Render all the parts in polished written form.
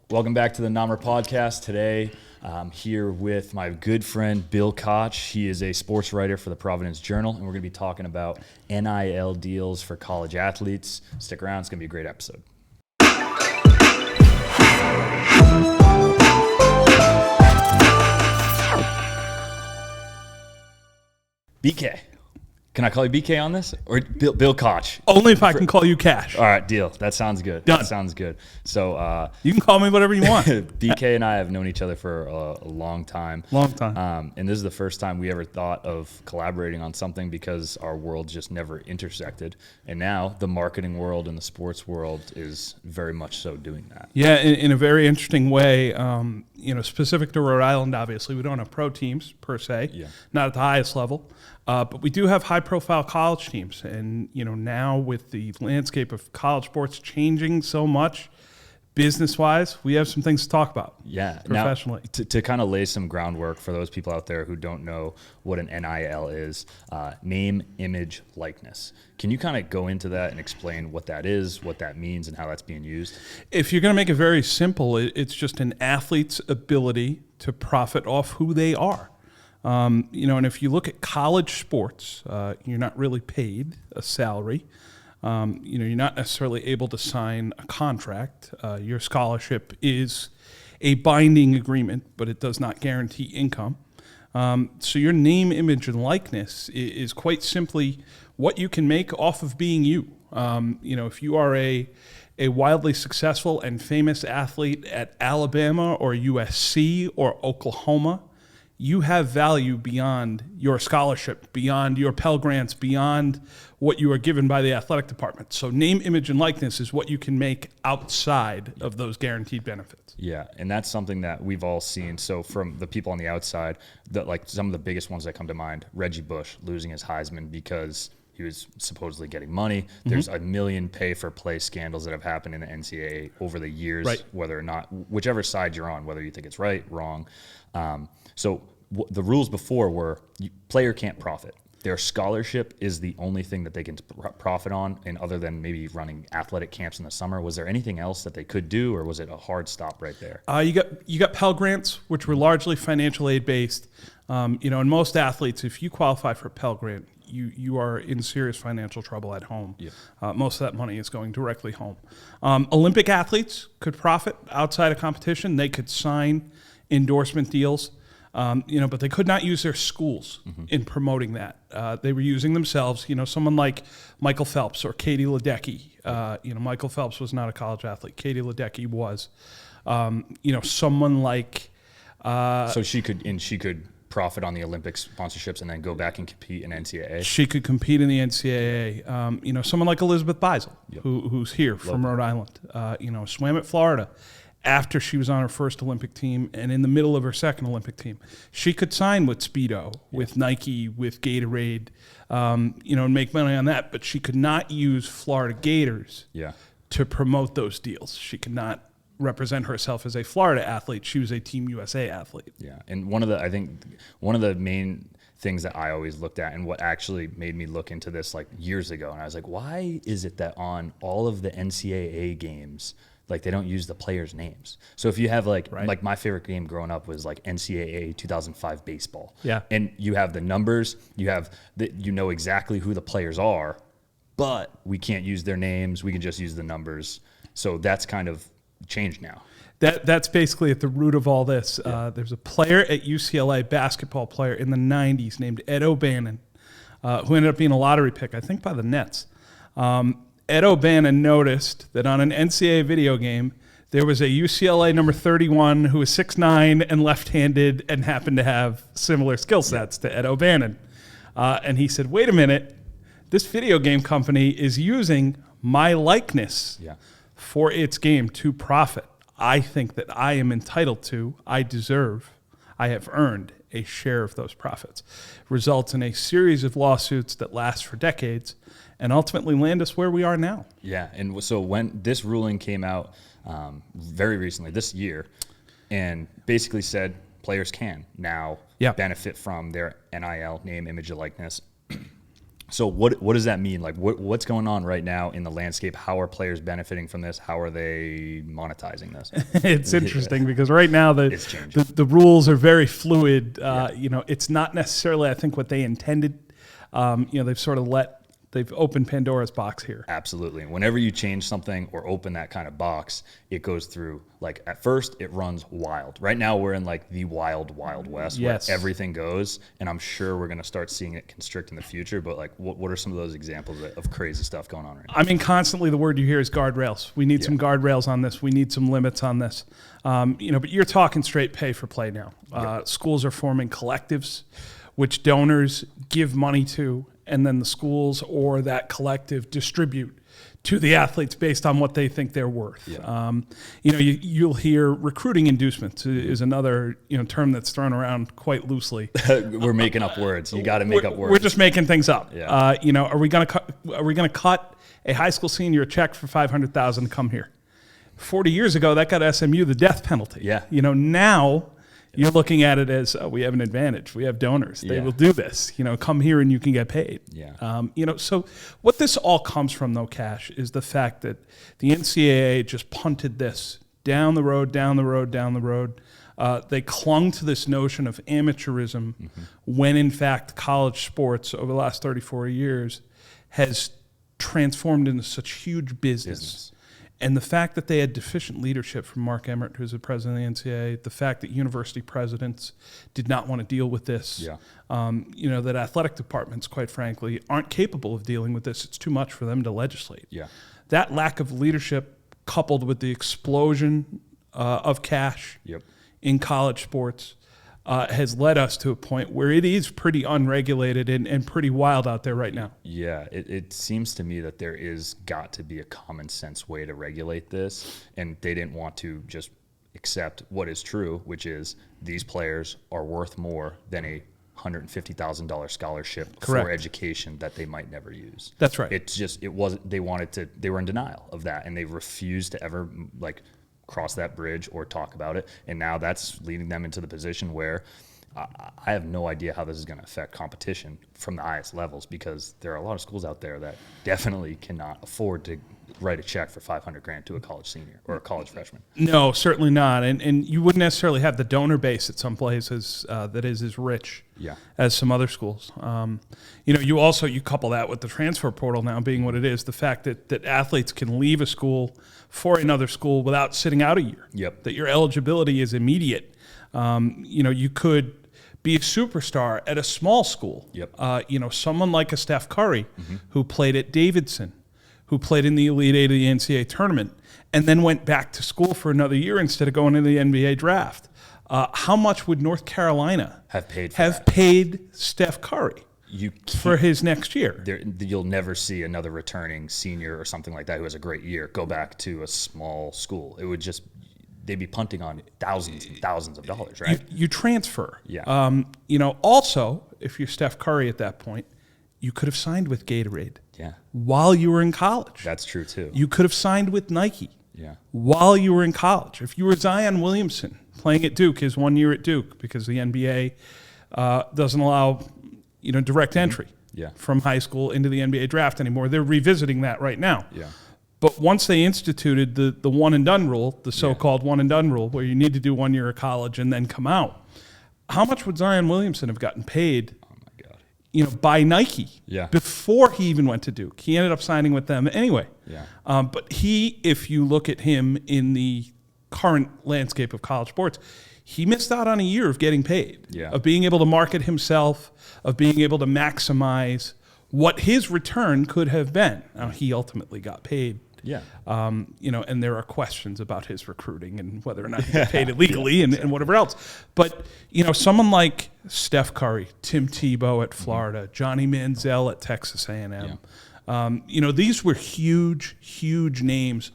Welcome back to the Namra podcast. Today, I'm here with my good friend Bill Koch. He is a sports writer for the Providence Journal, and we're going to be talking about NIL deals for college athletes. Stick around. It's going to be a great episode. BK. Can I call you BK on this? Or Bill Koch? Only if I can call you Cash. All right, deal. That sounds good. Done. That sounds good. So You can call me whatever you want. BK and I have known each other for a long time. Long time. And this is the first time we ever thought of collaborating on something because our worlds just never intersected. And now the marketing world and the sports world is very much so doing that. Yeah, in a very interesting way. Specific to Rhode Island, obviously, we don't have pro teams per se, not at the highest level. But we do have high-profile college teams, and now with the landscape of college sports changing so much, business-wise, we have some things to talk about. Yeah, professionally. Now, to kind of lay some groundwork for those people out there who don't know what an NIL is, name, image, likeness. Can you kind of go into that and explain what that is, what that means, and how that's being used? If you're going to make it very simple, it's just an athlete's ability to profit off who they are. And if you look at college sports, you're not really paid a salary. You're not necessarily able to sign a contract. Your scholarship is a binding agreement, but it does not guarantee income. So your name, image, and likeness is quite simply what you can make off of being you. If you are a wildly successful and famous athlete at Alabama or USC or Oklahoma, you have value beyond your scholarship, beyond your Pell Grants, beyond what you are given by the athletic department. So name, image, and likeness is what you can make outside of those guaranteed benefits. Yeah, and that's something that we've all seen. So from the people on the outside, some of the biggest ones that come to mind, Reggie Bush losing his Heisman because he was supposedly getting money. Mm-hmm. There's a million pay-for-play scandals that have happened in the NCAA over the years, right. Whether or not, whichever side you're on, whether you think it's right, wrong. So the rules before were player can't profit. Their scholarship is the only thing that they can profit on, and other than maybe running athletic camps in the summer. Was there anything else that they could do, or was it a hard stop right there? You got Pell Grants, which were largely financial aid based. And most athletes, if you qualify for a Pell Grant, you are in serious financial trouble at home. Yeah. Most of that money is going directly home. Olympic athletes could profit outside of competition. They could sign endorsement deals. But they could not use their schools in promoting that. They were using themselves. Someone like Michael Phelps or Katie Ledecky. Michael Phelps was not a college athlete. Katie Ledecky was. Someone like. So she could profit on the Olympic sponsorships and then go back and compete in NCAA. She could compete in the NCAA. Someone like Elizabeth Beisel, who's here from Rhode Island. Swam at Florida. After she was on her first Olympic team and in the middle of her second Olympic team. She could sign with Speedo, with Nike, with Gatorade, and make money on that. But she could not use Florida Gators to promote those deals. She could not represent herself as a Florida athlete. She was a Team USA athlete. Yeah, and one of the main things that I always looked at, and what actually made me look into this years ago, and I was like, why is it that on all of the NCAA games, they don't use the players' names? So if you have like my favorite game growing up was NCAA 2005 baseball. Yeah. And you have the numbers, you know exactly who the players are, but we can't use their names. We can just use the numbers. So that's kind of changed now. That's basically at the root of all this. Yeah. There's a player at UCLA, basketball player in the 90s named Ed O'Bannon, who ended up being a lottery pick, I think by the Nets. Ed O'Bannon noticed that on an NCAA video game, there was a UCLA number 31 who was 6'9" and left-handed and happened to have similar skill sets to Ed O'Bannon. And he said, wait a minute, this video game company is using my likeness for its game to profit. I think that I am entitled to, I have earned a share of those profits. Results in a series of lawsuits that last for decades and ultimately land us where we are now. Yeah, and so when this ruling came out very recently, this year, and basically said players can now benefit from their NIL, name, image, and likeness. So what does that mean? Like what's going on right now in the landscape? How are players benefiting from this? How are they monetizing this? It's interesting because right now It's changing. the rules are very fluid. It's not necessarily, I think, what they intended. They've opened Pandora's box here. Absolutely. And whenever you change something or open that kind of box, it goes through, like, at first it runs wild. Right now we're in like the wild west where everything goes, and I'm sure we're going to start seeing it constrict in the future. But like, what are some of those examples of crazy stuff going on right now? I mean, constantly the word you hear is guardrails. We need some guardrails on this. We need some limits on this. But you're talking straight pay for play now. Schools are forming collectives, which donors give money to, and then the schools or that collective distribute to the athletes based on what they think they're worth. Yeah. You'll hear recruiting inducements is another term that's thrown around quite loosely. We're making up words. You got to make up words. We're just making things up. Yeah. Are we going to cut a high school senior a check for $500,000 to come here? 40 years ago, that got SMU the death penalty. Yeah. Now you're looking at it as, we have an advantage. We have donors. They will do this. Come here and you can get paid. Yeah. So what this all comes from, though, Cash, is the fact that the NCAA just punted this down the road. They clung to this notion of amateurism when, in fact, college sports over the last 34 years has transformed into such huge business. And the fact that they had deficient leadership from Mark Emmert, who's the president of the NCAA, the fact that university presidents did not want to deal with this, that athletic departments, quite frankly, aren't capable of dealing with this. It's too much for them to legislate. Yeah. That lack of leadership, coupled with the explosion of cash in college sports, has led us to a point where it is pretty unregulated and pretty wild out there right now. Yeah, it seems to me that there is got to be a common sense way to regulate this, and they didn't want to just accept what is true, which is these players are worth more than a $150,000 scholarship for education that they might never use. That's right. It wasn't, they were in denial of that, and they refused to ever cross that bridge or talk about it. And now that's leading them into the position where I have no idea how this is going to affect competition from the highest levels, because there are a lot of schools out there that definitely cannot afford to write a check for $500,000 to a college senior or a college freshman. No, certainly not. And you wouldn't necessarily have the donor base at some places that is as rich as some other schools. You couple that with the transfer portal now being what it is, the fact that athletes can leave a school for another school without sitting out a year. Yep. That your eligibility is immediate. You could be a superstar at a small school. Yep. Someone like a Steph Curry who played at Davidson, who played in the Elite Eight of the NCAA tournament, and then went back to school for another year instead of going into the NBA draft. How much would North Carolina have paid Steph Curry for his next year? You'll never see another returning senior or something like that who has a great year go back to a small school. It would just, they'd be punting on thousands and thousands of dollars, right? You transfer. Yeah. Also, if you're Steph Curry at that point, you could have signed with Gatorade. Yeah. While you were in college. That's true too. You could have signed with Nike. Yeah. While you were in college. If you were Zion Williamson playing at Duke his 1 year at Duke, because the NBA doesn't allow direct entry from high school into the NBA draft anymore. They're revisiting that right now. Yeah. But once they instituted the one and done rule, the so-called one and done rule, where you need to do 1 year of college and then come out, how much would Zion Williamson have gotten paid? By Nike before he even went to Duke? He ended up signing with them anyway. Yeah. But if you look at him in the current landscape of college sports, he missed out on a year of getting paid, of being able to market himself, of being able to maximize what his return could have been. Now, he ultimately got paid. Yeah. And there are questions about his recruiting and whether or not he got paid illegally and whatever else. But, someone like Steph Curry, Tim Tebow at Florida, Johnny Manziel at Texas A&M, these were huge, huge names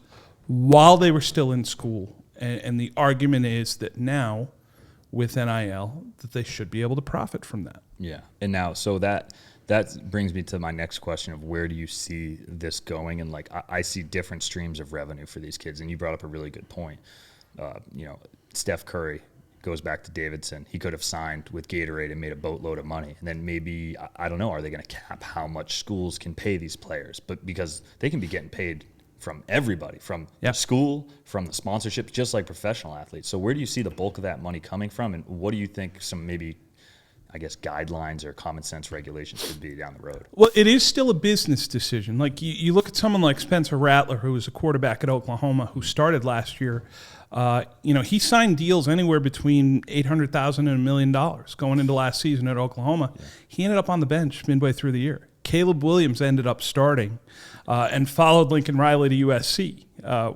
while they were still in school. And the argument is that now, with NIL, that they should be able to profit from that. Yeah. And now, so that brings me to my next question of where do you see this going? And I see different streams of revenue for these kids. And you brought up a really good point. Steph Curry goes back to Davidson. He could have signed with Gatorade and made a boatload of money. And then maybe, I don't know, are they going to cap how much schools can pay these players? But because they can be getting paid from everybody, from the school, from the sponsorships, just like professional athletes. So where do you see the bulk of that money coming from? And what do you think some maybe, I guess, guidelines or common sense regulations could be down the road? Well, it is still a business decision. Like you look at someone like Spencer Rattler, who was a quarterback at Oklahoma, who started last year. He signed deals anywhere between $800,000 and $1 million going into last season at Oklahoma. Yeah. He ended up on the bench midway through the year. Caleb Williams ended up starting and followed Lincoln Riley to USC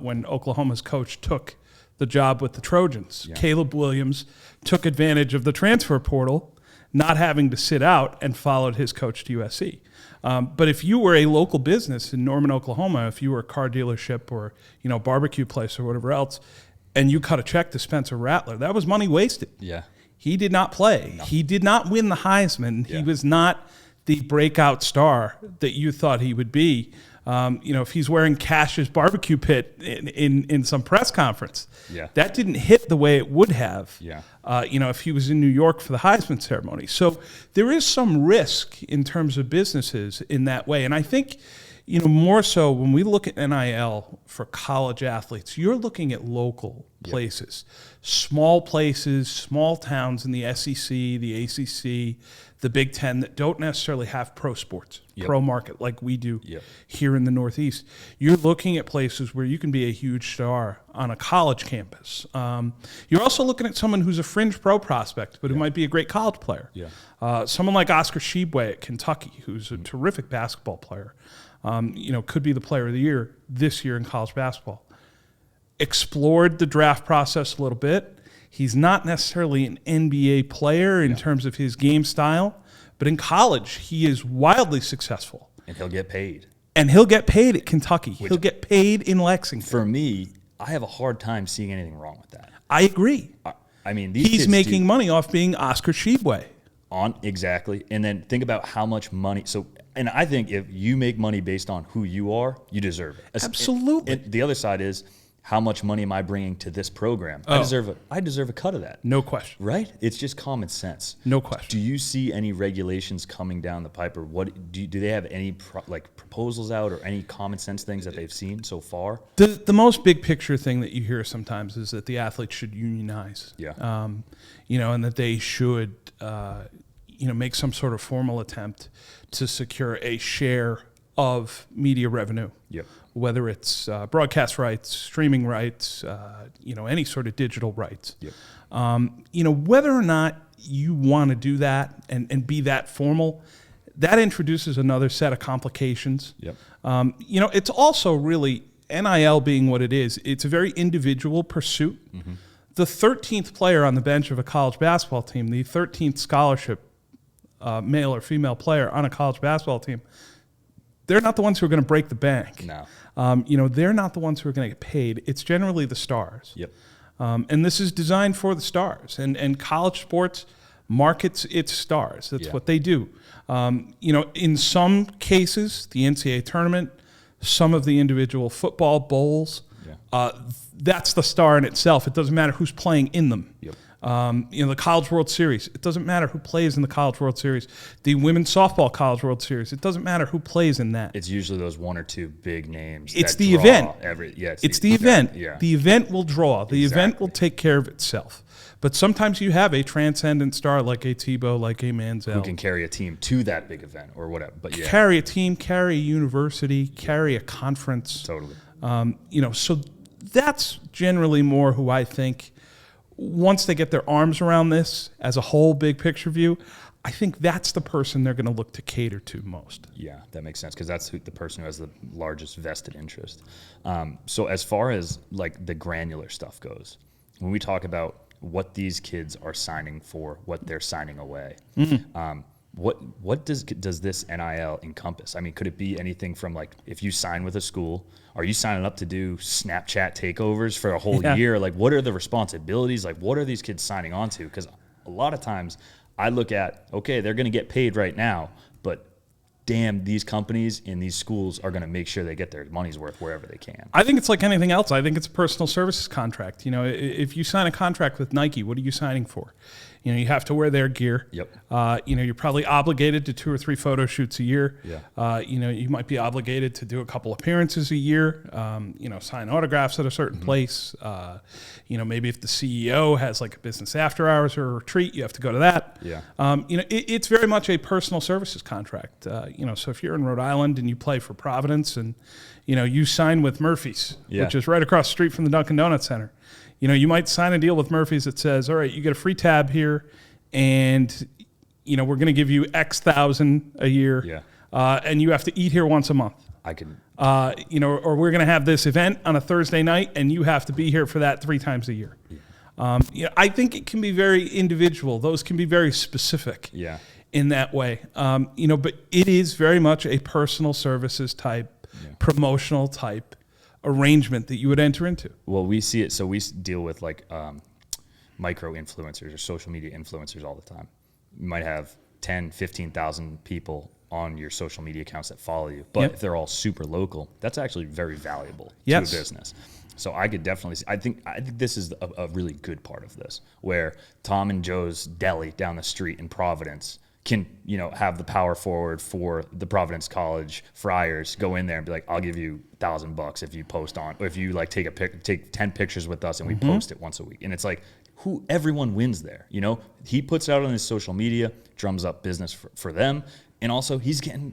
when Oklahoma's coach took the job with the Trojans. Yeah. Caleb Williams took advantage of the transfer portal, not having to sit out, and followed his coach to USC. But if you were a local business in Norman, Oklahoma, if you were a car dealership or barbecue place or whatever else, and you cut a check to Spencer Rattler, that was money wasted. Yeah, he did not play. No. He did not win the Heisman. Yeah. He was not the breakout star that you thought he would be. If he's wearing Cash's barbecue pit in some press conference, that didn't hit the way it would have. Yeah. If he was in New York for the Heisman ceremony. So there is some risk in terms of businesses in that way. And I think, more so when we look at NIL for college athletes, you're looking at local places, small places, small towns in the SEC, the ACC, the Big Ten that don't necessarily have pro sports, pro market like we do here in the Northeast. You're looking at places where you can be a huge star on a college campus. You're also looking at someone who's a fringe pro prospect, but who might be a great college player. Someone like Oscar Tshiebwe at Kentucky, who's a terrific basketball player, could be the player of the year this year in college basketball. Explored the draft process a little bit. He's not necessarily an NBA player in terms of his game style, but in college, he is wildly successful. And he'll get paid. And he'll get paid at Kentucky. He'll get paid in Lexington. For me, I have a hard time seeing anything wrong with that. I agree. I mean, he's making money off being Oscar Tshiebwe. Exactly. And then think about how much money. And I think if you make money based on who you are, you deserve it. Absolutely. And the other side is, how much money am I bringing to this program? I deserve a cut of that. No question. Right? It's just common sense. No question. Do you see any regulations coming down the pipe, or what do they have any proposals out, or any common sense things that they've seen so far? The most big picture thing that you hear sometimes is that the athletes should unionize. Yeah. And that they should make some sort of formal attempt to secure a share of media revenue. Yep. Whether it's broadcast rights, streaming rights, any sort of digital rights. Yep. Whether or not you want to do that and be that formal, that introduces another set of complications. Yep. It's also really, NIL being what it is, it's a very individual pursuit. Mm-hmm. The 13th player on the bench of a college basketball team, the 13th scholarship male or female player on a college basketball team, they're not the ones who are going to break the bank. No. They're not the ones who are going to get paid. It's generally the stars. Yep. And this is designed for the stars. And college sports markets its stars. That's what they do. In some cases, the NCAA tournament, some of the individual football bowls, that's the star in itself. It doesn't matter who's playing in them. Yep. The College World Series, it doesn't matter who plays in the College World Series. The Women's Softball College World Series, it doesn't matter who plays in that. It's usually those one or two big names. It's the event. It's the event. Yeah. The event will draw. The event will take care of itself. But sometimes you have a transcendent star like a Tebow, like a Manziel, who can carry a team to that big event or whatever. But carry a team, carry a university, carry a conference. Totally. So that's generally more who I think, once they get their arms around this as a whole big picture view, I think that's the person they're going to look to cater to most. Yeah, that makes sense, because that's the person who has the largest vested interest. So as far as the granular stuff goes, when we talk about what these kids are signing for, what they're signing away, what does this NIL encompass? I mean, could it be anything from if you sign with a school, are you signing up to do Snapchat takeovers for a whole year? What are the responsibilities? What are these kids signing on to? Because a lot of times I look at, okay, they're going to get paid right now, but damn, these companies in these schools are going to make sure they get their money's worth wherever they can. I think it's like anything else. I think it's a personal services contract. You know, if you sign a contract with Nike, what are you signing for? You know, you have to wear their gear. Yep. You know, you're probably obligated to 2 or 3 photo shoots a year. Yeah. You know, you might be obligated to do a couple appearances a year. You know, sign autographs at a certain place. You know, maybe if the CEO has like a business after hours or a retreat, you have to go to that. Yeah. You know, it's very much a personal services contract. You know, so if you're in Rhode Island and you play for Providence and, you know, you sign with Murphy's, which is right across the street from the Dunkin' Donuts Center, you know, you might sign a deal with Murphy's that says, all right, you get a free tab here and, you know, we're going to give you X thousand a year. Yeah. And you have to eat here once a month. I can. You know, or we're going to have this event on a Thursday night and you have to be here for that 3 times a year. Yeah. You know, I think it can be very individual. Those can be very specific. Yeah. In that way. You know, but it is very much a personal services type, promotional type arrangement that you would enter into. Well, we see it. So we deal with like micro influencers or social media influencers all the time. You might have 10, 15,000 people on your social media accounts that follow you. But if they're all super local, that's actually very valuable to a business. So I could definitely see, I think this is a really good part of this, where Tom and Joe's Deli down the street in Providence can, you know, have the power forward for the Providence College Friars go in there and be like, I'll give you $1,000 if you post on, or if you like take 10 pictures with us and we post it once a week. And it's like, everyone wins there. You know, he puts it out on his social media, drums up business for them. And also he's getting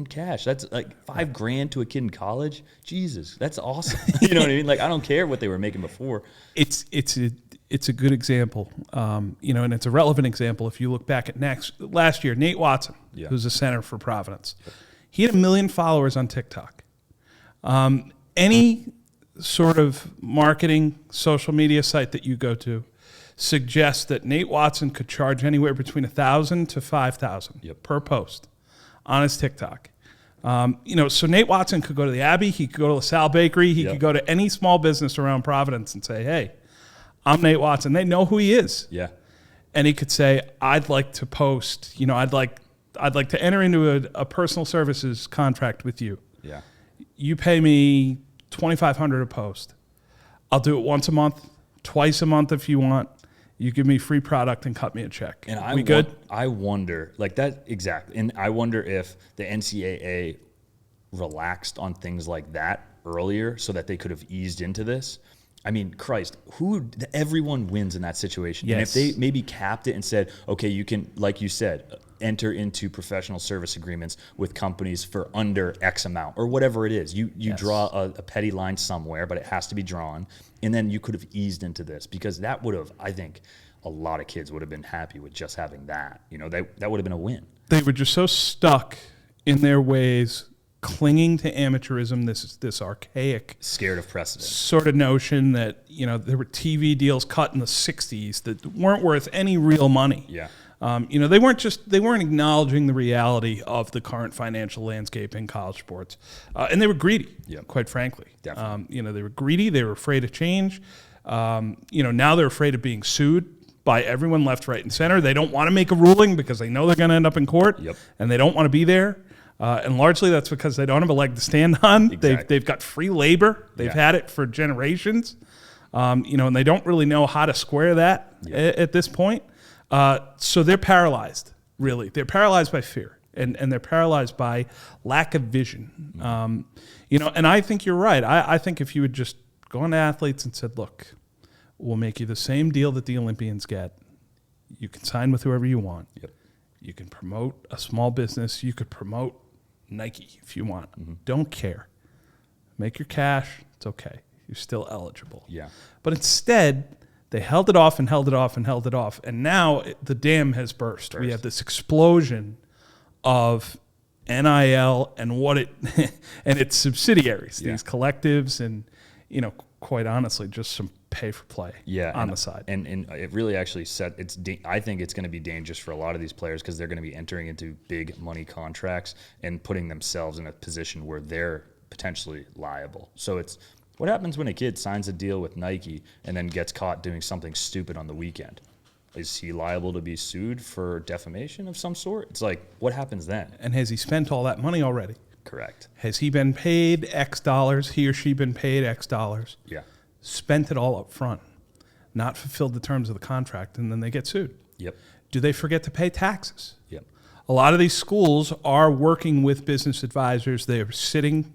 cash. That's like $5,000 to a kid in college. Jesus, that's awesome. You know what I mean? Like, I don't care what they were making before. It's a good example, you know, and it's a relevant example. If you look back at last year, Nate Watson, who's a center for Providence, he had 1 million followers on TikTok. Any sort of marketing social media site that you go to suggests that Nate Watson could charge anywhere between $1,000 to $5,000 per post on his TikTok. You know, so Nate Watson could go to the Abbey, he could go to LaSalle Bakery, he could go to any small business around Providence and say, hey, I'm Nate Watson. They know who he is. Yeah. And he could say, I'd like to post, you know, I'd like to enter into a personal services contract with you. Yeah. You pay me $2,500 a post. I'll do it once a month, twice a month if you want. You give me free product and cut me a check. And we good? I wonder, like that, exactly. And I wonder if the NCAA relaxed on things like that earlier so that they could have eased into this. I mean, Christ, everyone wins in that situation. Yes. And if they maybe capped it and said, okay, you can, like you said, enter into professional service agreements with companies for under X amount or whatever it is. You draw a petty line somewhere, but it has to be drawn. And then you could have eased into this, because that would have, I think, a lot of kids would have been happy with just having that. You know, that would have been a win. They were just so stuck in their ways, clinging to amateurism, this archaic, scared of precedent sort of notion that, you know, there were TV deals cut in the 60s that weren't worth any real money. Yeah. You know, they weren't acknowledging the reality of the current financial landscape in college sports. And they were greedy, quite frankly. Definitely. You know, they were greedy. They were afraid of change. You know, now they're afraid of being sued by everyone left, right, and center. They don't want to make a ruling because they know they're going to end up in court, and they don't want to be there. And largely that's because they don't have a leg to stand on. Exactly. They've got free labor. They've had it for generations. You know, and they don't really know how to square that at this point. So they're paralyzed, really. They're paralyzed by fear, and they're paralyzed by lack of vision. You know, and I think you're right. I think if you would just go on to athletes and said, look, we'll make you the same deal that the Olympians get. You can sign with whoever you want. You can promote a small business. You could promote Nike if you want. Don't care. Make your cash. It's okay. You're still eligible. But instead, they held it off and held it off and held it off. And now the dam has burst. We have this explosion of NIL and what it and its subsidiaries, these collectives, and, you know, quite honestly, just some pay for play on the side. And it really actually I think it's going to be dangerous for a lot of these players, because they're going to be entering into big money contracts and putting themselves in a position where they're potentially liable. So it's, what happens when a kid signs a deal with Nike and then gets caught doing something stupid on the weekend? is he liable to be sued for defamation of some sort? It's like, what happens then? And has he spent all that money already? Correct. Has he been paid X dollars? He or she been paid X dollars? Yeah. Spent it all up front, not fulfilled the terms of the contract, and then they get sued. Yep. Do they forget to pay taxes? Yep. A lot of these schools are working with business advisors. They're sitting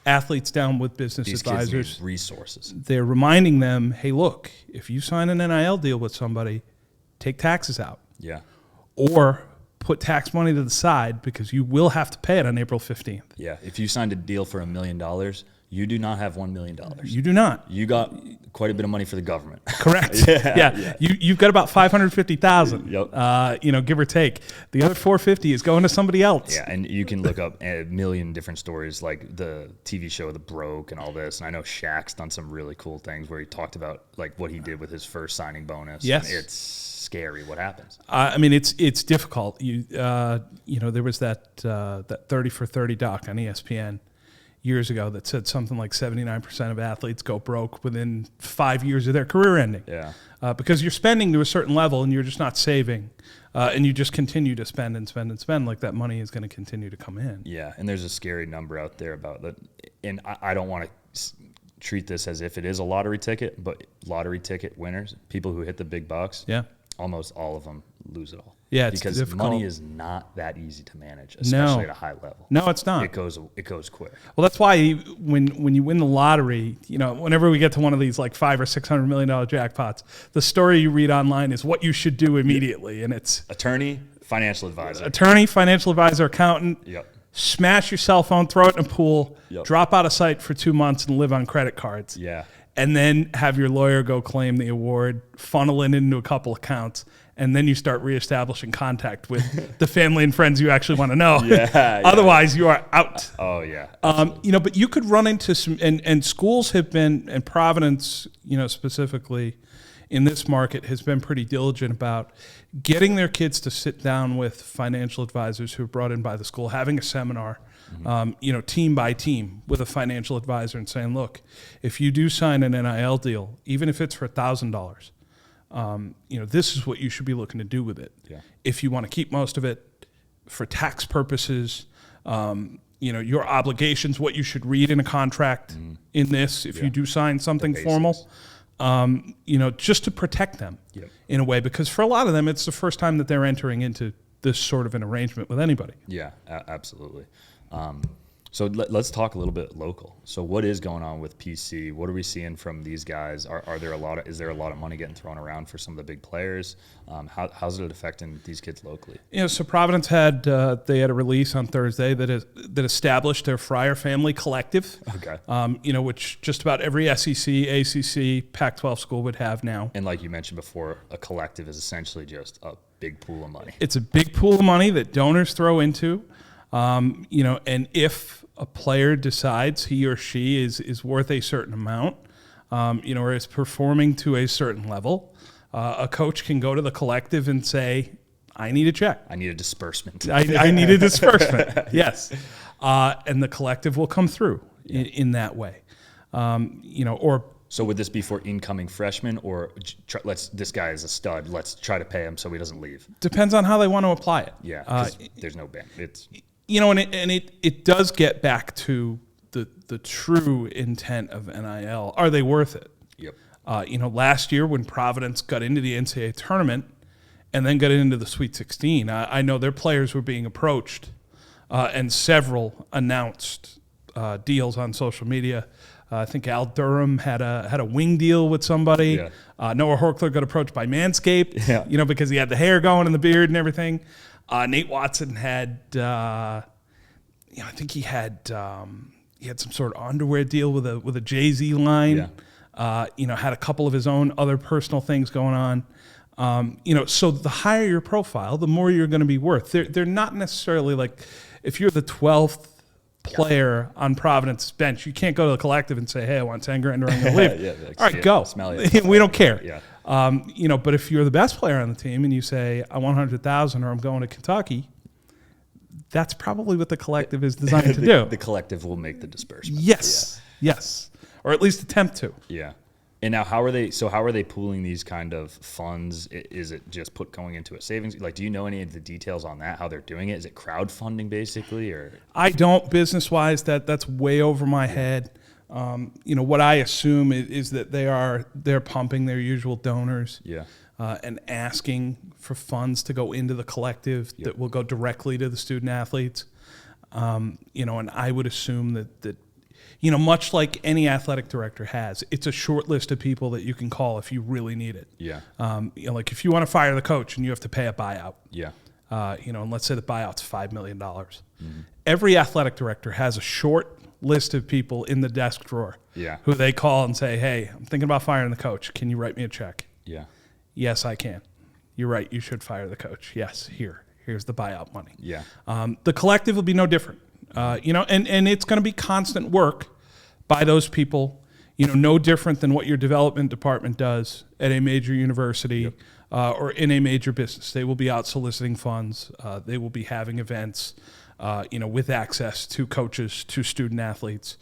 athletes down with business These advisors. kids need resources. They're reminding them, hey, look, if you sign an NIL deal with somebody, take taxes out. Yeah. Or put tax money to the side because you will have to pay it on April 15th. Yeah. If you signed a deal for $1 million, you do not have $1 million. You do not. You got quite a bit of money for the government. Correct. Yeah. You've got about $550,000. Yep. Give or take. The other $450 is going to somebody else. Yeah, and you can look up a million different stories like the TV show The Broke and all this. And I know Shaq's done some really cool things where he talked about like what he did with his first signing bonus. Yes. And it's scary what happens. I mean, it's difficult. There was that 30 for 30 doc on ESPN years ago that said something like 79% of athletes go broke within 5 years of their career ending. Yeah. Because you're spending to a certain level and you're just not saving, and you just continue to spend and spend and spend, like that money is going to continue to come in. Yeah, and there's a scary number out there about that. And I don't want to treat this as if it is a lottery ticket, but lottery ticket winners, people who hit the big bucks, Yeah. almost all of them lose it all. Yeah, it's because difficult. money is not that easy to manage, especially at a high level. No, it's not. It goes quick. Well, that's why when you win the lottery, whenever we get to one of these like $500 or $600 million jackpots, the story you read online is what you should do immediately, and it's Attorney, financial advisor. attorney, financial advisor, accountant. Yep. Smash your cell phone, throw it in a pool, Yep. drop out of sight for 2 months, and live on credit cards. Yeah. And then have your lawyer go claim the award, funnel it into a couple accounts, and then you start reestablishing contact with the family and friends you actually want to know. Yeah. Otherwise, you are out. Oh yeah. But you could run into some, and schools have been, and Providence, specifically in this market, has been pretty diligent about getting their kids to sit down with financial advisors who are brought in by the school, having a seminar, team by team with a financial advisor and saying, look, if you do sign an NIL deal, even if it's for $1,000, this is what you should be looking to do with it. Yeah. If you want to keep most of it for tax purposes, your obligations, what you should read in a contract in this, if you do sign something formal, just to protect them in a way, because for a lot of them, it's the first time that they're entering into this sort of an arrangement with anybody. Yeah, absolutely. So let's talk a little bit local. So what is going on with PC? What are we seeing from these guys? Is there a lot of money getting thrown around for some of the big players? How's it affecting these kids locally? So Providence had a release on Thursday that established their Fryer Family Collective. Okay. Which just about every SEC, ACC, Pac-12 school would have now. And like you mentioned before, a collective is essentially just a big pool of money. It's a big pool of money that donors throw into. And if a player decides he or she is worth a certain amount, or is performing to a certain level, a coach can go to the collective and say, I need a check. I need a disbursement. I need a disbursement. Yes. And the collective will come through in that way. So would this be for incoming freshmen, or this guy is a stud, let's try to pay him so he doesn't leave? Depends on how they want to apply it. Yeah, 'cause there's no ban. It does get back to the true intent of NIL. Are they worth it? Yep. Last year when Providence got into the NCAA tournament and then got into the Sweet 16, I know their players were being approached, and several announced deals on social media. I think Al Durham had a wing deal with somebody. Yeah. Noah Horkler got approached by Manscaped, because he had the hair going and the beard and everything. Nate Watson had, I think he had some sort of underwear deal with a Jay-Z line. Yeah. Had a couple of his own other personal things going on. So the higher your profile, the more you're going to be worth. They're not necessarily like, if you're the 12th player on Providence's bench, you can't go to the collective and say, hey, I want 10 grand or I'm going to leave. All right, go. We don't care. Yeah. But if you're the best player on the team and you say, I want 100,000 or I'm going to Kentucky, that's probably what the collective is designed to do. The collective will make the disbursement. Yes. Or at least attempt to. Yeah. And now, how are they pooling these kind of funds? Is it just going into a savings? Like, do you know any of the details on that? How they're doing it? Is it crowdfunding basically, or? I don't business wise. That's way over my head. What I assume is that they're pumping their usual donors. Yeah. And asking for funds to go into the collective that will go directly to the student athletes. And I would assume that much like any athletic director has, it's a short list of people that you can call if you really need it. Yeah. Like if you want to fire the coach and you have to pay a buyout. Yeah. And let's say the buyout's $5 million. Mm-hmm. Every athletic director has a short list of people in the desk drawer who they call and say, hey, I'm thinking about firing the coach. Can you write me a check? Yeah. Yes, I can. You're right. You should fire the coach. Yes, here's the buyout money. Yeah. The collective will be no different. And it's going to be constant work by those people, no different than what your development department does at a major university or in a major business. They will be out soliciting funds. They will be having events, with access to coaches, to student athletes.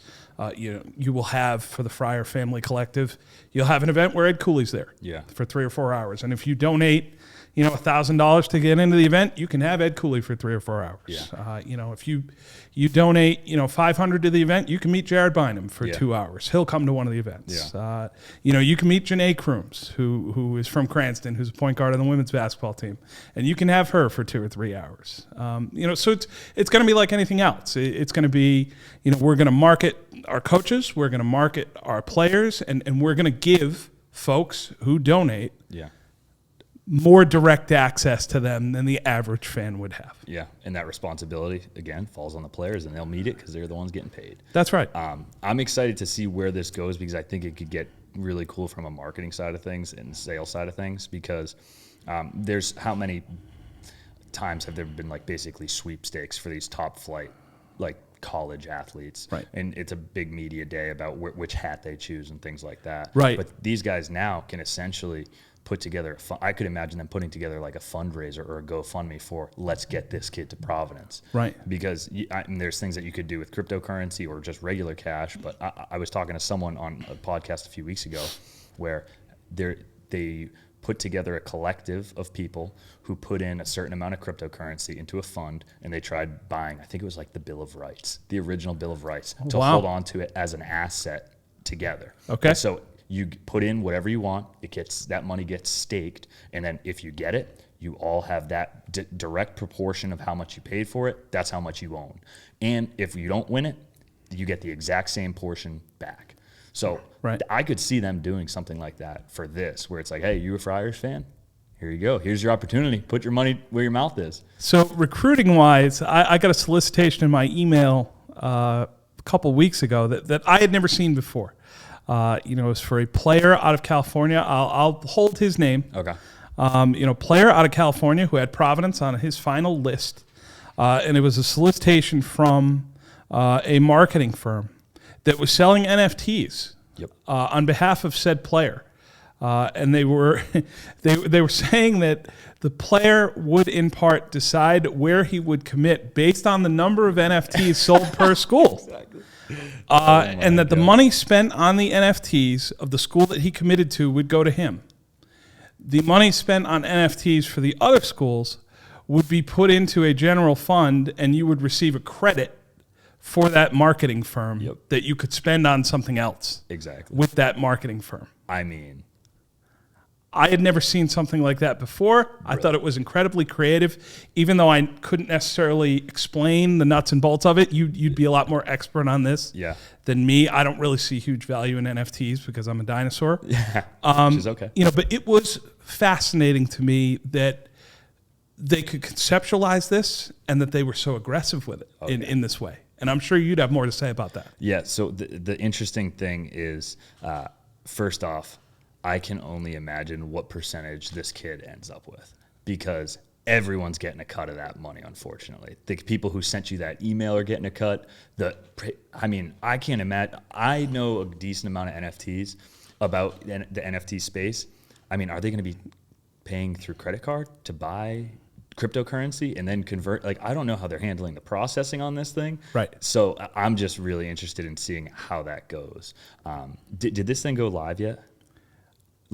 You will have, for the Fryer Family Collective, you'll have an event where Ed Cooley's there for 3 or 4 hours. And if you donate, $1,000 to get into the event, you can have Ed Cooley for 3 or 4 hours. Yeah. If you donate, $500 to the event, you can meet Jared Bynum for 2 hours. He'll come to one of the events. Yeah. You can meet Janae Crooms, who is from Cranston, who's a point guard on the women's basketball team, and you can have her for 2 or 3 hours. So it's going to be like anything else. It's going to be, we're going to market our coaches, we're going to market our players, and we're going to give folks who donate more direct access to them than the average fan would have. Yeah, and that responsibility, again, falls on the players, and they'll meet it because they're the ones getting paid. That's right. I'm excited to see where this goes because I think it could get really cool from a marketing side of things and sales side of things because there's how many times have there been like basically sweepstakes for these top flight like college athletes, right? And it's a big media day about which hat they choose and things like that, right? But these guys now can essentially put together I could imagine them putting together like a fundraiser or a GoFundMe for let's get this kid to Providence, right? Because there's things that you could do with cryptocurrency or just regular cash. But I was talking to someone on a podcast a few weeks ago where they put together a collective of people who put in a certain amount of cryptocurrency into a fund, and they tried buying, I think it was like the Bill of Rights, the original Bill of Rights, to hold on to it as an asset together. Okay. And so you put in whatever you want, that money gets staked, and then if you get it, you all have that direct proportion of how much you paid for it. That's how much you own. And if you don't win it, you get the exact same portion back. So right. I could see them doing something like that for this, where it's like, hey, you a Friars fan? Here you go. Here's your opportunity. Put your money where your mouth is. So recruiting-wise, I got a solicitation in my email a couple weeks ago that I had never seen before. It was for a player out of California. I'll hold his name. Okay. Player out of California who had Providence on his final list, and it was a solicitation from a marketing firm that was selling NFTs on behalf of said player, and they were they were saying that the player would in part decide where he would commit based on the number of NFTs sold per school. Exactly. And that the money spent on the NFTs of the school that he committed to would go to him. The money spent on NFTs for the other schools would be put into a general fund, and you would receive a credit for that marketing firm that you could spend on something else. Exactly. With that marketing firm. I mean, I had never seen something like that before. Really? I thought it was incredibly creative. Even though I couldn't necessarily explain the nuts and bolts of it, you'd be a lot more expert on this than me. I don't really see huge value in NFTs because I'm a dinosaur. Yeah, which is okay. But it was fascinating to me that they could conceptualize this and that they were so aggressive with it in this way. And I'm sure you'd have more to say about that. Yeah, so the interesting thing is, first off, I can only imagine what percentage this kid ends up with because everyone's getting a cut of that money, unfortunately. The people who sent you that email are getting a cut. I can't imagine. I know a decent amount of NFTs about the NFT space. I mean, are they going to be paying through credit card to buy cryptocurrency and then convert? Like, I don't know how they're handling the processing on this thing. Right. So I'm just really interested in seeing how that goes. Did this thing go live yet?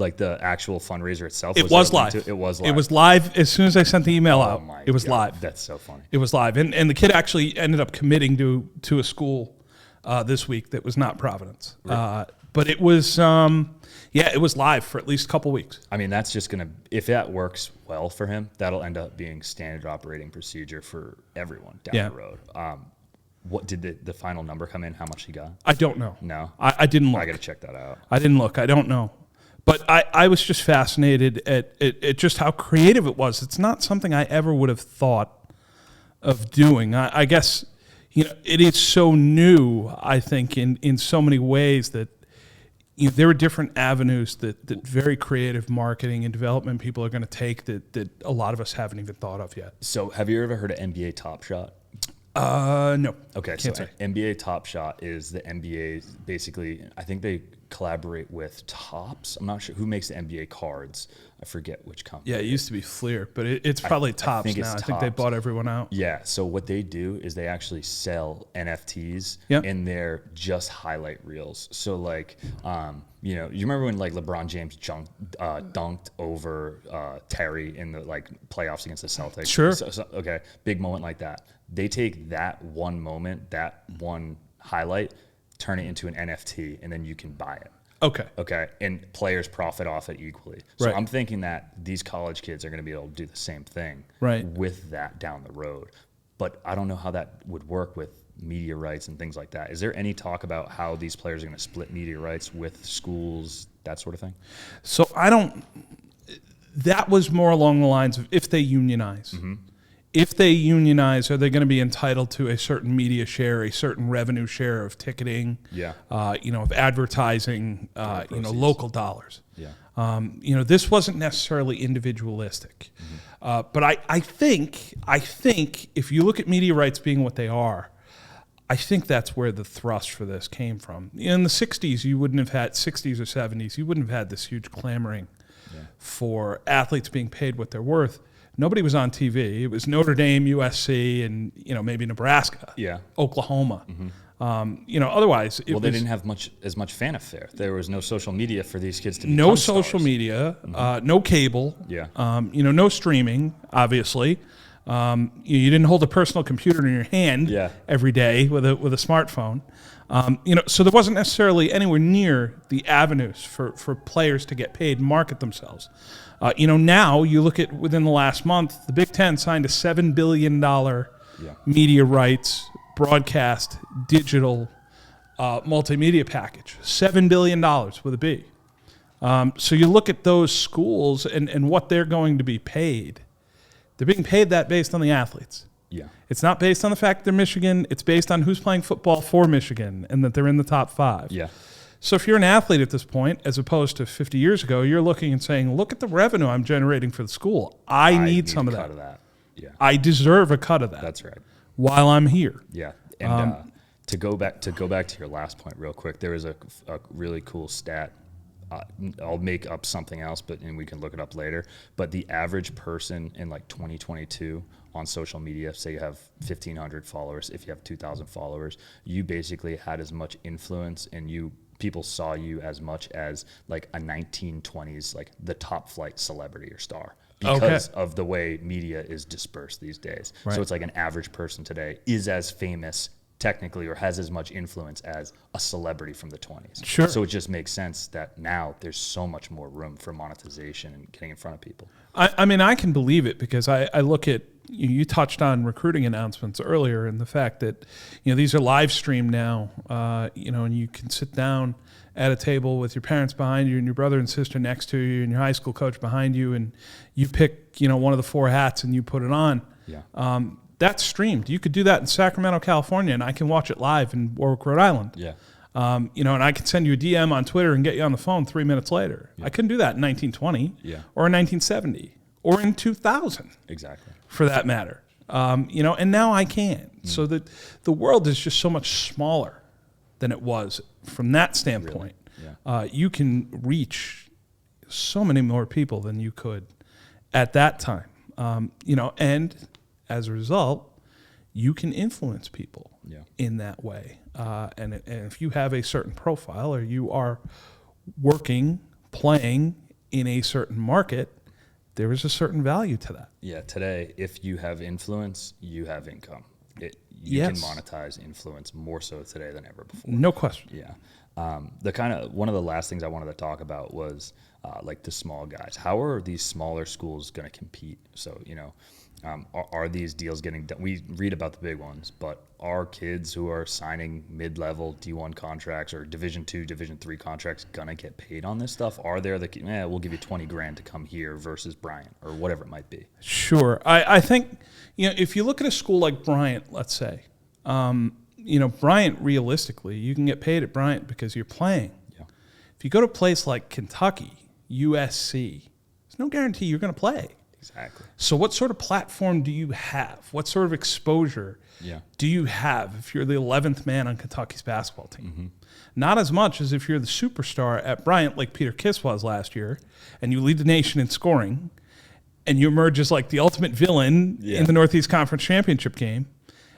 Like the actual fundraiser itself? It was live. It was live. It was live as soon as I sent the email Oh out. my It was God, live. That's so funny. It was live, and the kid actually ended up committing to a school this week that was not Providence. Right. But it was it was live for at least a couple weeks. I mean, that's just gonna, if that works well for him, that'll end up being standard operating procedure for everyone down the road. What did the final number come in? How much he got? I don't know. No, I didn't look. I got to check that out. I didn't look. I don't know. But I was just fascinated at just how creative it was. It's not something I ever would have thought of doing. I guess, it is so new, I think, in so many ways that there are different avenues that very creative marketing and development people are going to take that a lot of us haven't even thought of yet. So have you ever heard of NBA Top Shot? No. Okay, Can't so say. NBA Top Shot is the NBA, basically, I think they collaborate with Topps. I'm not sure who makes the NBA cards. I forget which company. Yeah, it used to be Fleer, but it's probably Topps think it's now. I think they Topps. bought everyone out. Yeah, so what they do is they actually sell NFTs Yep. in their just highlight reels. So like, you remember when like LeBron James dunked over Terry in the like playoffs against the Celtics? Sure. So, okay, big moment like that. They take that one moment, that one highlight, turn it into an NFT, and then you can buy it. Okay, and players profit off it equally. So Right. I'm thinking that these college kids are going to be able to do the same thing Right. with that down the road. But I don't know how that would work with media rights and things like that. Is there any talk about how these players are going to split media rights with schools, that sort of thing? So that was more along the lines of if they unionize. Mm-hmm. If they unionize, are they going to be entitled to a certain media share, a certain revenue share of ticketing, Yeah. of advertising, proceeds. local dollars? Yeah. This wasn't necessarily individualistic. Mm-hmm. But I think if you look at media rights being what they are, I think that's where the thrust for this came from. In the 60s, you wouldn't have had, 60s or 70s, you wouldn't have had this huge clamoring for athletes being paid what they're worth. Nobody was on TV. It was Notre Dame, USC, and maybe Nebraska, Yeah. Oklahoma. Mm-hmm. Otherwise, Well, they didn't have as much fanfare. There was no social media for these kids to become no social stars. media, no cable, Yeah. no streaming. Obviously, you didn't hold a personal computer in your hand every day with a smartphone. So there wasn't necessarily anywhere near the avenues for players to get paid and market themselves. Now you look at within the last month, the Big Ten signed a $7 billion media rights, broadcast, digital, multimedia package. $7 billion with a B. So you look at those schools and what they're going to be paid. They're being paid that based on the athletes. Yeah. It's not based on the fact they're Michigan. It's based on who's playing football for Michigan and that they're in the top 5. Yeah. So if you're an athlete at this point, as opposed to 50 years ago, you're looking and saying, look at the revenue I'm generating for the school. I need some a of cut that. of that. Yeah. I deserve a cut of that. That's right. While I'm here. Yeah. And to go back to your last point real quick, there was a really cool stat. I'll make up something else, and we can look it up later. But the average person in like 2022 on social media, say you have 1,500 followers, if you have 2,000 followers, you basically had as much influence, and people saw you as much as like a 1920s, like the top flight celebrity or star. Because of the way media is dispersed these days. Right. So it's like an average person today is as famous technically or has as much influence as a celebrity from the 20s. Sure. So it just makes sense that now there's so much more room for monetization and getting in front of people. I mean, I can believe it because I look at, you touched on recruiting announcements earlier and the fact that, these are live streamed now, and you can sit down at a table with your parents behind you and your brother and sister next to you and your high school coach behind you, and you pick, one of the 4 hats and you put it on. Yeah. That's streamed. You could do that in Sacramento, California, and I can watch it live in Warwick, Rhode Island. Yeah. And I can send you a DM on Twitter and get you on the phone 3 minutes later. Yeah. I couldn't do that in 1920 or in 1970 or in 2000. Exactly. For that matter. And now I can. So that the world is just so much smaller than it was from that standpoint. Really? Yeah. You can reach so many more people than you could at that time. And as a result, you can influence people in that way. And if you have a certain profile or you are working, playing in a certain market, there is a certain value to that. Yeah, today, if you have influence, you have income. You Yes. can monetize influence more so today than ever before. No question. Yeah. One of the last things I wanted to talk about was like the small guys. How are these smaller schools going to compete? So, are these deals getting done? We read about the big ones, but are kids who are signing mid-level D1 contracts or Division II, Division III contracts going to get paid on this stuff? Are there we'll give you 20 grand to come here versus Bryant or whatever it might be? Sure. I think, if you look at a school like Bryant, let's say, Bryant, realistically, you can get paid at Bryant because you're playing. Yeah. If you go to a place like Kentucky, USC, there's no guarantee you're going to play. Exactly. So what sort of platform do you have? What sort of exposure do you have if you're the 11th man on Kentucky's basketball team? Mm-hmm. Not as much as if you're the superstar at Bryant like Peter Kiss was last year, and you lead the nation in scoring, and you emerge as like the ultimate villain in the Northeast Conference Championship game,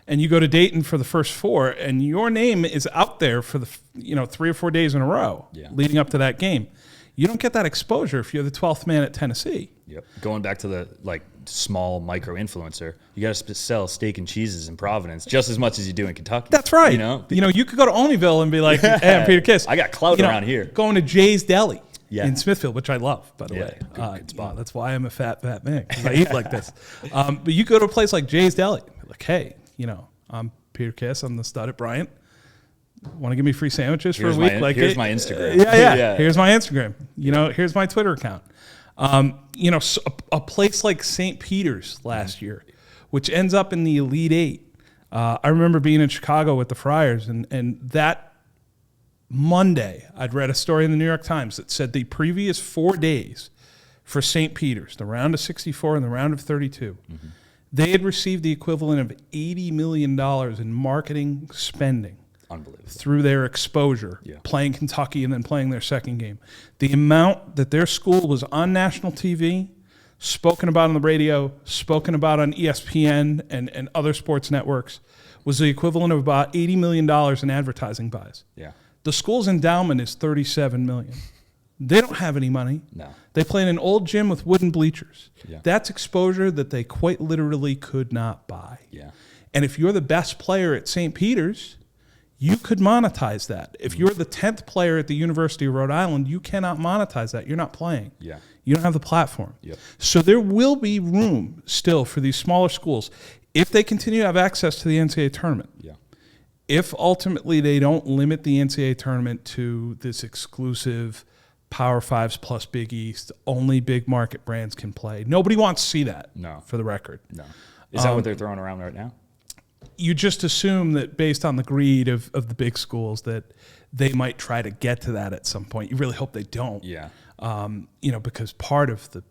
and you go to Dayton for the first four, and your name is out there for the 3 or 4 days in a row leading up to that game. You don't get that exposure if you're the 12th man at Tennessee. Yep. Going back to the small micro influencer, you got to sell steak and cheeses in Providence just as much as you do in Kentucky. That's right. You could go to Olneyville and be like, "Hey, I'm Peter Kiss. I got clout around here." Going to Jay's Deli in Smithfield, which I love, by the way. Good spot. That's why I'm a fat man, because I eat like this. But you go to a place like Jay's Deli, like, "Hey, I'm Peter Kiss. I'm the stud at Bryant. Want to give me free sandwiches for a week?" Here's my Instagram. Yeah. Here's my Instagram. Here's my Twitter account. So a place like St. Peter's last year, which ends up in the Elite Eight. I remember being in Chicago with the Friars, and that Monday, I'd read a story in the New York Times that said the previous 4 days for St. Peter's, the round of 64 and the round of 32, they had received the equivalent of $80 million in marketing spending. Unbelievable. Through their exposure, playing Kentucky and then playing their second game. The amount that their school was on national TV, spoken about on the radio, spoken about on ESPN and other sports networks, was the equivalent of about $80 million in advertising buys. Yeah. The school's endowment is $37 million. They don't have any money. No. They play in an old gym with wooden bleachers. Yeah. That's exposure that they quite literally could not buy. Yeah. And if you're the best player at St. Peter's, you could monetize that. If you're the 10th player at the University of Rhode Island, you cannot monetize that. You're not playing. Yeah. You don't have the platform. Yep. So there will be room still for these smaller schools if they continue to have access to the NCAA tournament. Yeah. If ultimately they don't limit the NCAA tournament to this exclusive Power Fives plus Big East, only big market brands can play. Nobody wants to see that. No. For the record. No. Is that what they're throwing around right now? You just assume that based on the greed of the big schools that they might try to get to that at some point. You really hope they don't. Yeah. Because part of the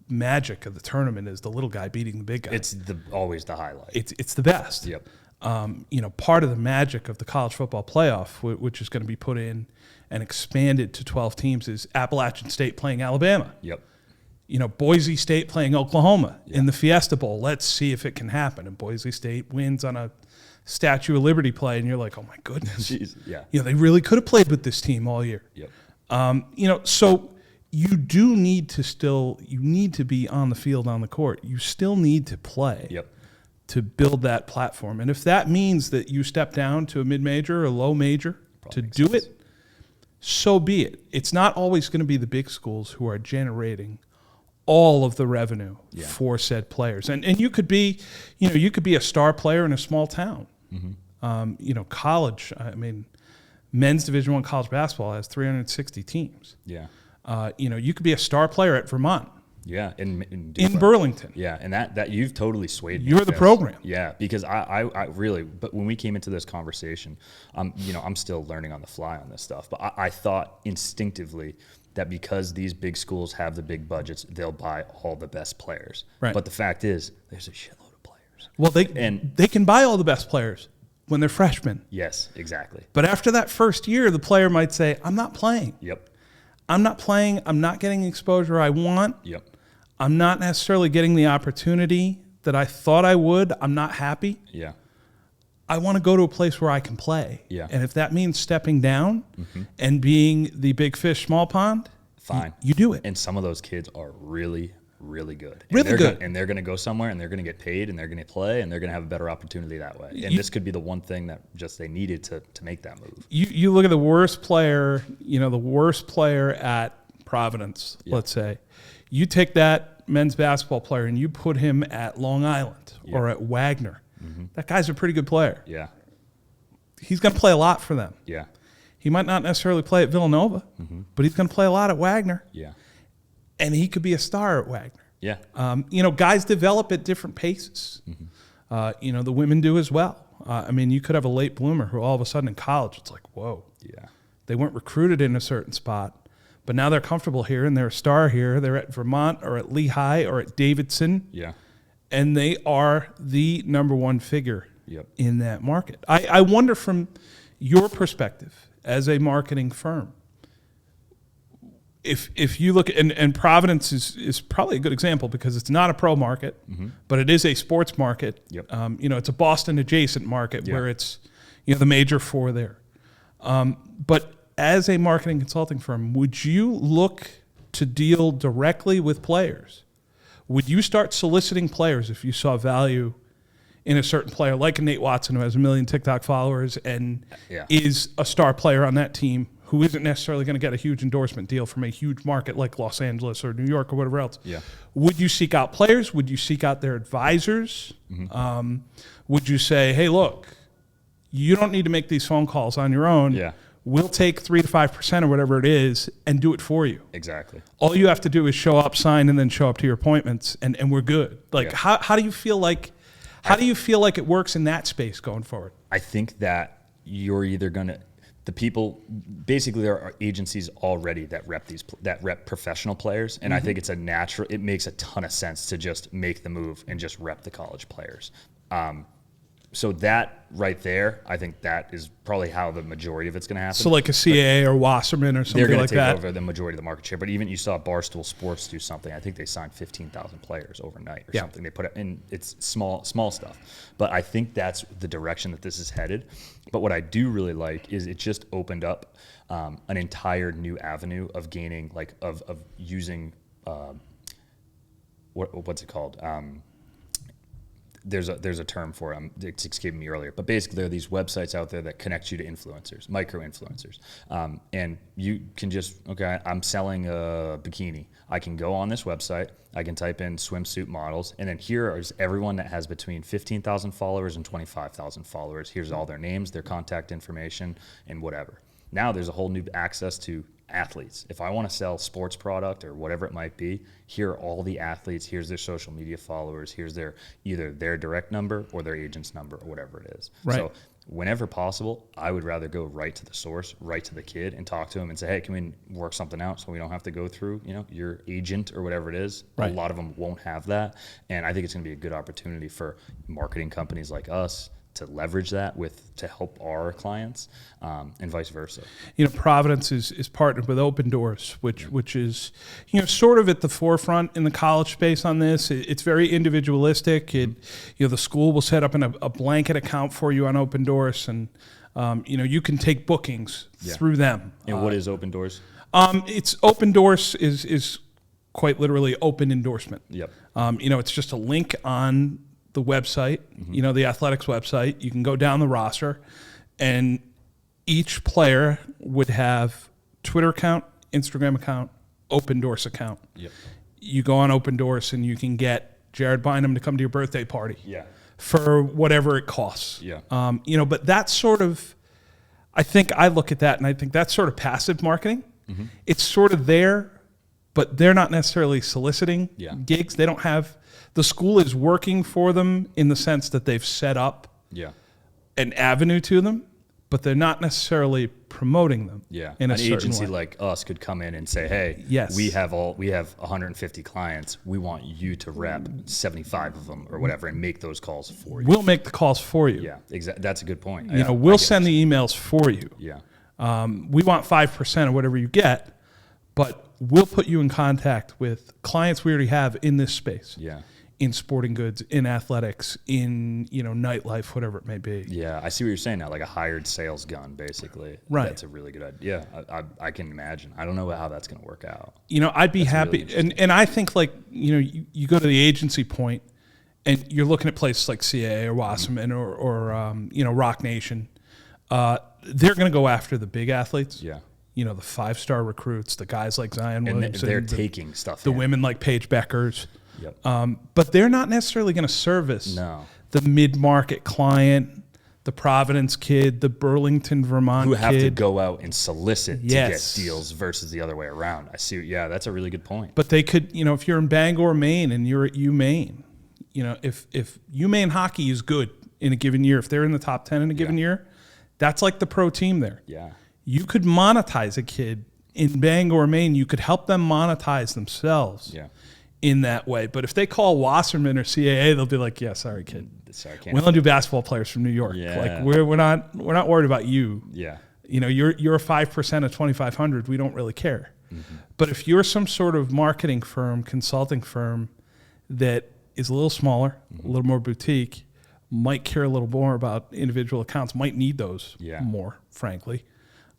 magic of the tournament is the little guy beating the big guy. It's always the highlight. It's the best. Yep. Part of the magic of the college football playoff, which is going to be put in and expanded to 12 teams, is Appalachian State playing Alabama. Yep. Boise State playing Oklahoma in the Fiesta Bowl. Let's see if it can happen. And Boise State wins on a Statue of Liberty play, and you're like, oh my goodness. Jeez, yeah. They really could have played with this team all year. Yep. So you do need to be on the field, on the court. You still need to play. Yep. To build that platform. And if that means that you step down to a mid-major or a low major to do it, so be it. It's not always going to be the big schools who are generating all of the revenue for said players. And you could be, you could be a star player in a small town. College, men's Division I college basketball has 360 teams. Yeah. You could be a star player at Vermont. Yeah, in Burlington. Yeah, and that you've totally swayed me. You're the program. Yeah, because I really, but when we came into this conversation, I'm still learning on the fly on this stuff. But I thought instinctively that because these big schools have the big budgets, they'll buy all the best players. Right. But the fact is, there's a shitload of players. Well, they can buy all the best players when they're freshmen. Yes, exactly. But after that first year, the player might say, I'm not playing. Yep. I'm not playing. I'm not getting the exposure I want. Yep. I'm not necessarily getting the opportunity that I thought I would. I'm not happy. Yeah. I want to go to a place where I can play. Yeah. And if that means stepping down and being the big fish, small pond, fine. You do it. And some of those kids are really, really good. Really good. And they're going to go somewhere and they're going to get paid and they're going to play and they're going to have a better opportunity that way. And this could be the one thing that just they needed to make that move. You look at the worst player, the worst player at Providence, let's say. You take that men's basketball player and you put him at Long Island or at Wagner. That guy's a pretty good player. Yeah. He's going to play a lot for them. Yeah. He might not necessarily play at Villanova, but he's going to play a lot at Wagner. Yeah. And he could be a star at Wagner. Yeah. Guys develop at different paces. The women do as well. You could have a late bloomer who all of a sudden in college, it's like, whoa. Yeah. They weren't recruited in a certain spot, but now they're comfortable here and they're a star here. They're at Vermont or at Lehigh or at Davidson. Yeah. And they are the number one figure Yep. in that market. I wonder from your perspective as a marketing firm, if you look at, and Providence is probably a good example because it's not a pro market, but it is a sports market. Yep. It's a Boston adjacent market where it's the major four there. But as a marketing consulting firm, would you look to deal directly with players? Would you start soliciting players if you saw value in a certain player, like a Nate Watson who has 1 million TikTok followers and is a star player on that team, who isn't necessarily going to get a huge endorsement deal from a huge market like Los Angeles or New York or whatever else? Yeah. Would you seek out players? Would you seek out their advisors? Would you say, hey, look, you don't need to make these phone calls on your own. Yeah. We'll take 3 to 5% or whatever it is and do it for you. Exactly. All you have to do is show up, sign, and then show up to your appointments, and we're good. Like, how do you feel like it works in that space going forward? I think that you're either going to, the people, basically there are agencies already that rep professional players. And I think it's it makes a ton of sense to just make the move and just rep the college players. So that right there, I think that is probably how the majority of it's going to happen. So like a CAA or Wasserman or something like that? They're going to take over the majority of the market share. But even you saw Barstool Sports do something. I think they signed 15,000 players overnight or something. They put it in, it's small stuff. But I think that's the direction that this is headed. But what I do really like is it just opened up an entire new avenue of gaining, of using, what's it called? There's a term for it. It's escaping me earlier. But basically, there are these websites out there that connect you to influencers, micro-influencers. And you can just, I'm selling a bikini. I can go on this website. I can type in swimsuit models. And then here is everyone that has between 15,000 followers and 25,000 followers. Here's all their names, their contact information, and whatever. Now there's a whole new access to athletes. If I want to sell sports product or whatever it might be, here are all the athletes, here's their social media followers, here's either their direct number or their agent's number or whatever it is. Right. So whenever possible, I would rather go right to the source, right to the kid and talk to him and say, hey, can we work something out so we don't have to go through, your agent or whatever it is. Right. A lot of them won't have that. And I think it's going to be a good opportunity for marketing companies like us to leverage that to help our clients, and vice versa. Providence is partnered with Open Doors, which is sort of at the forefront in the college space on this. It's very individualistic. The school will set up a blanket account for you on Open Doors, and you can take bookings through them. And what is Open Doors? It's Open Doors is quite literally open endorsement. Yep. It's just a link on the website, the athletics website. You can go down the roster, and each player would have Twitter account, Instagram account, Open Doors account. Yep. You go on Open Doors and you can get Jared Bynum to come to your birthday party for whatever it costs. Yeah. But that's sort of, I think I look at that and I think that's sort of passive marketing. It's sort of there, but they're not necessarily soliciting gigs. They don't have, the school is working for them in the sense that they've set up an avenue to them, but they're not necessarily promoting them. Yeah, in an agency way. Like us could come in and say, "Hey, we have 150 clients. We want you to rep 75 of them or whatever, and make those calls for you. We'll make the calls for you. Yeah, exactly. That's a good point. We'll send the emails for you. Yeah, we want 5% of whatever you get, but we'll put you in contact with clients we already have in this space. Yeah." in sporting goods, in athletics, in nightlife, whatever it may be. Yeah, I see what you're saying now, like a hired sales gun, basically. Right. That's a really good idea. I can imagine. I don't know how that's going to work out. I'd be That's happy, really and I think you go to the agency point, and you're looking at places like CAA or Wasserman or Rock Nation. They're going to go after the big athletes. Yeah. The 5-star recruits, the guys like Zion And Williamson. they're taking stuff The in. women like Paige Beckers. Yep. But they're not necessarily going to service No. the mid-market client, the Providence kid, the Burlington, Vermont Who have kid. to go out and solicit Yes. to get deals versus the other way around. I see. Yeah, that's a really good point. But they could, if you're in Bangor, Maine, and you're at UMaine, if UMaine hockey is good in a given year, if they're in the top 10 in a given year, that's like the pro team there. Yeah. You could monetize a kid in Bangor, Maine. You could help them monetize themselves in that way. But if they call Wasserman or CAA, they'll be like, yeah, sorry, kid. Sorry, We only do basketball players from New York. Yeah. Like we're not worried about you. Yeah. You're a 5% of 2,500. We don't really care. Mm-hmm. But if you're some sort of marketing firm, consulting firm that is a little smaller, a little more boutique, might care a little more about individual accounts, might need those more, frankly.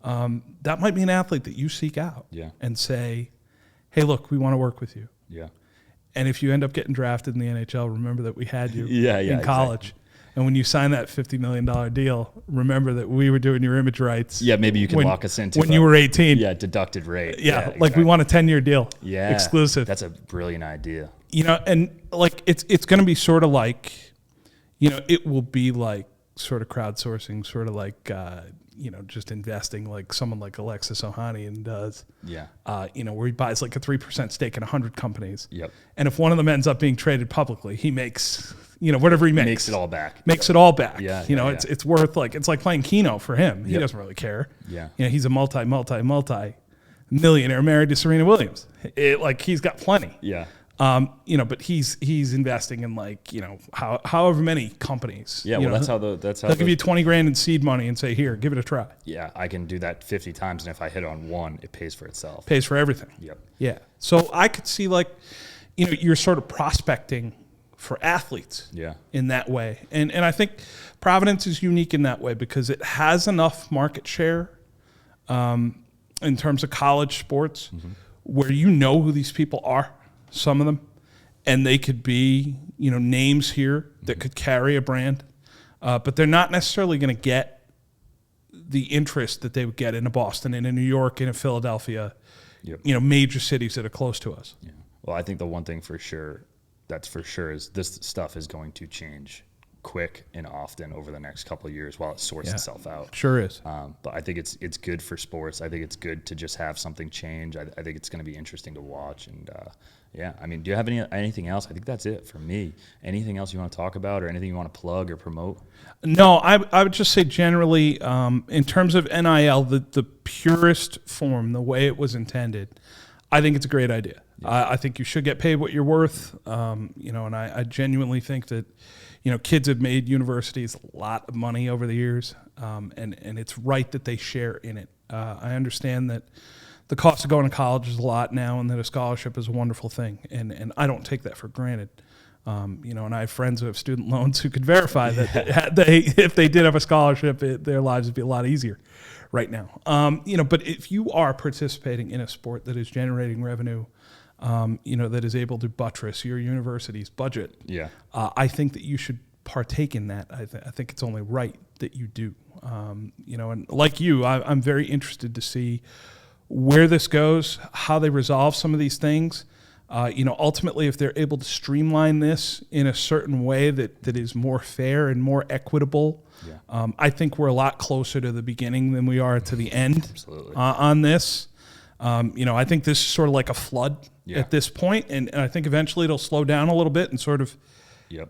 That might be an athlete that you seek out and say, hey, look, we want to work with you. Yeah. And if you end up getting drafted in the NHL, remember that we had you in college. Exactly. And when you sign that $50 million deal, remember that we were doing your image rights. Yeah, maybe you can lock us into when you were 18. Yeah, deducted rate. Yeah, like we want a 10-year deal. Yeah. Exclusive. That's a brilliant idea. And like it's going to be sort of like, it will be like sort of crowdsourcing, sort of like, just investing like someone like Alexis Ohanian does. Yeah. Where he buys like a 3% stake in 100 companies. Yep. And if one of them ends up being traded publicly, he makes, whatever he makes. Makes it all back. Makes it all back. Yeah. It's worth it's like playing Keno for him. He Yep. doesn't really care. Yeah. He's a multi millionaire married to Serena Williams. He's got plenty. Yeah. But he's investing in however many companies. Yeah, well, that's how they'll give you $20,000 in seed money and say, here, give it a try. Yeah, I can do that 50 times, and if I hit on one, it pays for itself. Pays for everything. Yep. Yeah. So I could see you're sort of prospecting for athletes. Yeah. In that way, and I think Providence is unique in that way because it has enough market share, in terms of college sports, where who these people are. Some of them, and they could be, names here that could carry a brand, but they're not necessarily going to get the interest that they would get in a Boston, in a New York, in a Philadelphia, major cities that are close to us. Yeah. Well, I think the one thing that's for sure is this stuff is going to change quick and often over the next couple of years while it sorts itself out. Sure is. But I think it's good for sports. I think it's good to just have something change. I think it's going to be interesting to watch. And do you have anything else? I think that's it for me. Anything else you want to talk about or anything you want to plug or promote? No, I would just say generally, in terms of NIL, the purest form, the way it was intended, I think it's a great idea. Yeah. I think you should get paid what you're worth. And I genuinely think that, kids have made universities a lot of money over the years, and it's right that they share in it. I understand that the cost of going to college is a lot now, and that a scholarship is a wonderful thing, and I don't take that for granted. And I have friends who have student loans who could verify that if they did have a scholarship, their lives would be a lot easier right now. But if you are participating in a sport that is generating revenue, that is able to buttress your university's budget, I think that you should partake in that. I think it's only right that you do. And like you, I'm very interested to see where this goes, how they resolve some of these things. Ultimately, if they're able to streamline this in a certain way that is more fair and more equitable, I think we're a lot closer to the beginning than we are to the end. Absolutely. On this. I think this is sort of like a flood at this point, and I think eventually it'll slow down a little bit and sort of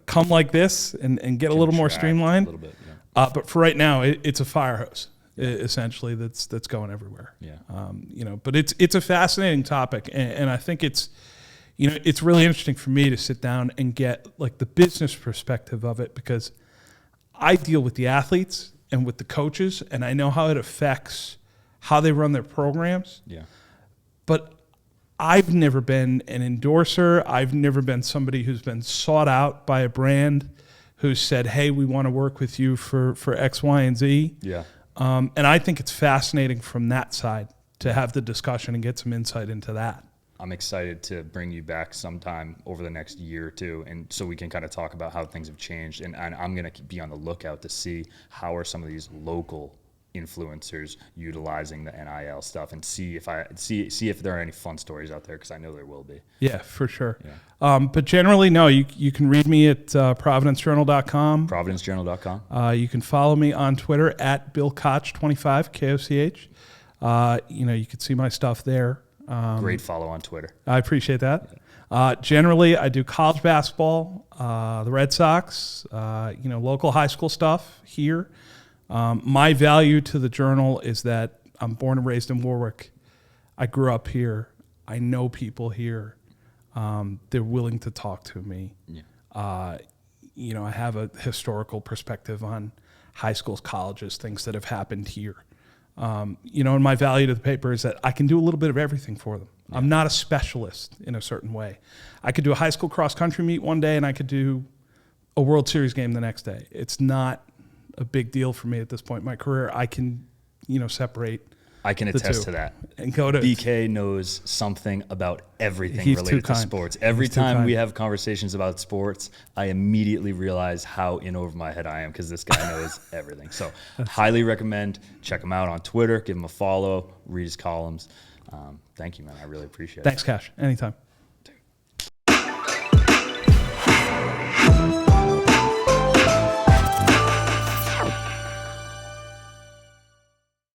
come like this and get a little more streamlined. A little bit, but for right now, it's a fire hose. Essentially, that's going everywhere. But it's a fascinating topic, and I think it's really interesting for me to sit down and get the business perspective of it, because I deal with the athletes and with the coaches, and I know how it affects how they run their programs. But I've never been an endorser. I've never been somebody who's been sought out by a brand who said, hey, we want to work with you for X, Y, and Z. Yeah. And I think it's fascinating from that side to have the discussion and get some insight into that. I'm excited to bring you back sometime over the next year or two, and so we can kind of talk about how things have changed. And I'm going to be on the lookout to see how are some of these local influencers utilizing the NIL stuff, and see if there are any fun stories out there, because I know there will be. Yeah, for sure. Yeah. But generally, no, you can read me at providencejournal.com. Providencejournal.com. You can follow me on Twitter at BillKoch25, Koch. You can see my stuff there. Great follow on Twitter. I appreciate that. Generally, I do college basketball, the Red Sox, local high school stuff here. My value to the Journal is that I'm born and raised in Warwick. I grew up here. I know people here. They're willing to talk to me. Yeah. I have a historical perspective on high schools, colleges, things that have happened here. And my value to the paper is that I can do a little bit of everything for them. Yeah. I'm not a specialist in a certain way. I could do a high school cross country meet one day, and I could do a World Series game the next day. It's not a big deal for me at this point in my career. I can, separate. I can attest to that. And go to BK knows something about everything He's related too to kind. sports. Every He's too time kind. we have conversations about sports, I immediately realize how in over my head I am, because this guy knows everything. So highly recommend. Check him out on Twitter. Give him a follow. Read his columns. Thank you, man. I really appreciate it. Thanks, Cash. Anytime.